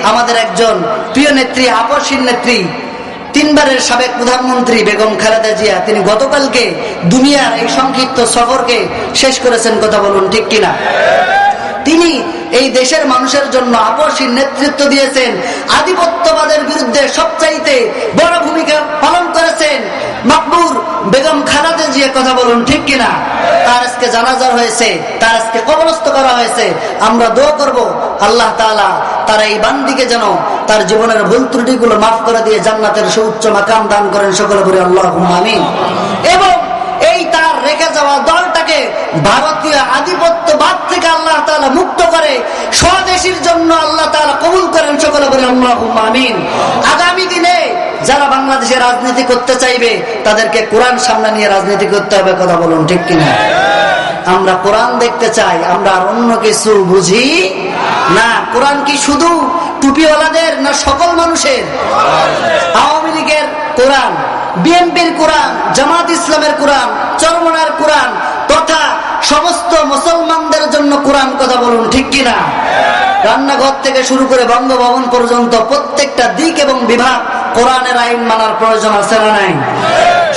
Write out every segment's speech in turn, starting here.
আমাদের একজন প্রিয় নেত্রী, আপসহীন নেত্রী, তিনবারের সাবেক প্রধানমন্ত্রী বেগম খালেদা জিয়া, তিনি গতকালকে দুনিয়ার এই সংক্ষিপ্ত সফরকে শেষ করেছেন। কথা বলুন ঠিক কিনা? তিনি এই দেশের মানুষের জন্য আপসহীন নেতৃত্ব দিয়েছেন। আধিপত্যবাদের বিরুদ্ধে সবচাইতে বড় ভূমিকা পালন করেছেন মাকবুর বেগম খালেদা জিয়া। কথা বলুন ঠিক কিনা? তার আজকে জানাজা হয়েছে, তার আজকে কবরস্থ করা হয়েছে। আমরা দোয়া করব আল্লাহ তাআলা তার এই বান্দিকে যেন তার জীবনের ভুল ত্রুটিগুলো মাফ করে দিয়ে জান্নাতের সুউচ্চ মাকাম দান করেন। সকলে বলি আল্লাহুম্মা আমিন। এবং এই তার রেখে যাওয়া দলটাকে ভারতীয় আধিপত্যবাদ থেকে আল্লাহ তাআলা মুক্ত করে স্বদেশীর জন্য আল্লাহ তাআলা কবুল করেন। সকলে বলি আল্লাহুম্মা আমিন। আগামী দিনে যারা বাংলাদেশে রাজনীতি করতে চাইবে তাদেরকে কোরআন সামনে নিয়ে রাজনীতি করতে হবে। কথা বলুন ঠিক কিনা? আমরা কোরআন দেখতে চাই, আমরা আর অন্য কিছু বুঝি না। কোরআন কি শুধু টুপিওয়ালাদের না সকল মানুষের? আওয়ামী লীগের কোরআন, বিএনপির কোরআন, জামাত ইসলামের কোরআন, চরমনার কোরআন তথা সমস্ত মুসলমানদের জন্য কোরআন। কথা বলুন ঠিক কিনা? রান্নাঘর থেকে শুরু করে বঙ্গভবন পর্যন্ত প্রত্যেকটা দিক এবং বিভাগ কোরআনের আইন মানার প্রয়োজন আছে না নাই?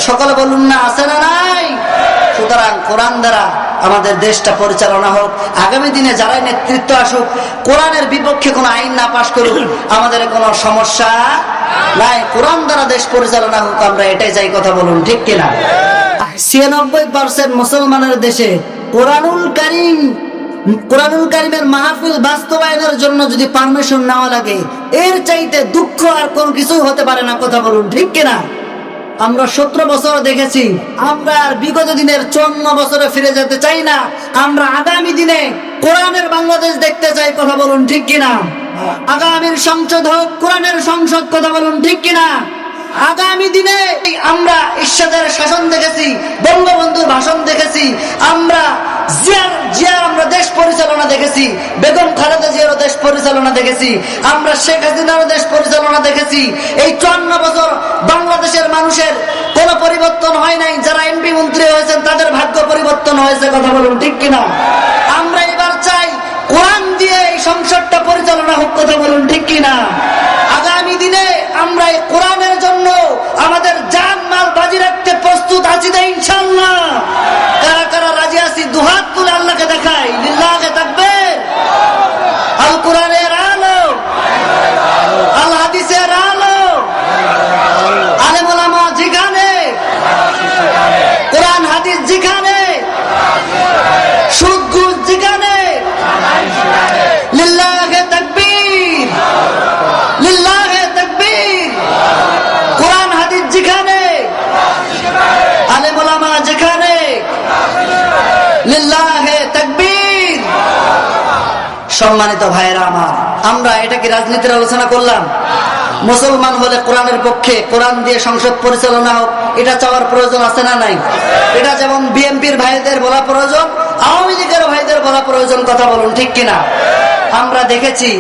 সকলে বলুন না, আছে না নাই? সুতরাং কোরআন দ্বারা আমাদের দেশটা পরিচালনা হোক। আগামী দিনে যারা নেতৃত্ব আসুক, কোরআনের বিপক্ষে কোনো আইন না পাশ করুক, আমাদের কোনো সমস্যা নাই। কোরআন দ্বারা দেশ পরিচালনা হোক, আমরা এটাই চাই। কথা বলুন ঠিক কিনা? 96% মুসলমানের দেশে কোরআনুল কারীমের মাহফিল বাস্তবায়নের জন্য যদি পারমিশন নেওয়া লাগে, এর চাইতে দুঃখ আর কোন কিছু হতে পারে না। কথা বলুন ঠিক কিনা? আমরা 17 বছর দেখেছি, আমরা আর বিগত দিনের 54 বছরে ফিরে যেতে চাই না। আমরা আগামী দিনে কোরআনের বাংলাদেশ দেখতে চাই। কথা বলুন ঠিক কিনা? আগামীর সংসদ হোক কোরআনের সংসদ। কথা বলুন ঠিক কিনা? আগামী দিনে আমরা ইরশাদের শাসন দেখেছি, বঙ্গবন্ধুর ভাষণ দেখেছি, আমরা আমরা দেশ পরিচালনা দেখেছি, বেগম খালেদা জিয়ারও দেশ পরিচালনা দেখেছি, আমরা শেখ হাসিনারও দেশ পরিচালনা দেখেছি। এই 54 বছর বাংলাদেশের মানুষের কোন পরিবর্তন হয় নাই। যারা এমপি মন্ত্রী হয়েছেন তাদের ভাগ্য পরিবর্তন হয়েছে। কথা বলুন ঠিক কিনা? আমরা এবার চাই কোরআন দিয়ে এই সংসদটা পরিচালনা হোক। কথা বলুন ঠিক কিনা? আগামী দিনে আমরা এই কোরআনের জন্য আমাদের জান মাল বাজি রাখতে প্রস্তুত আছি না ইনশাআল্লাহ? কারা কারা রাজি আছি দুহাত তুলে আল্লাহকে দেখাই। লিল্লাহি তাকবীর। আল কোরআনের আলো, আল হাদিসের আলো, আলেম ওলামা যেখানে, কোরআন হাদিস যেখানে, সুদ ঘুষ যেখানে, লিল্লাহি তাকবীর, লিল্লাহি তাকবীর। কোরআন হাদিস যেখানে, আলেম ওলামা যেখানে, লিল্লাহি তাকবীর। সম্মানিত ভাইরা আমার, আমরা এটা কি রাজনীতির আলোচনা করলাম? মুসলমান হলে কোরআনের পক্ষে, কোরআন দিয়ে সংসদ পরিচালনা হোক, এটা চাওয়ার প্রয়োজন আছে না নাই? এটা যেমন বিএনপির ভাইদের বলা প্রয়োজন, আওয়ামী লীগের ভাইদের বলা প্রয়োজন। কথা বলুন ঠিক কিনা? আমরা দেখেছি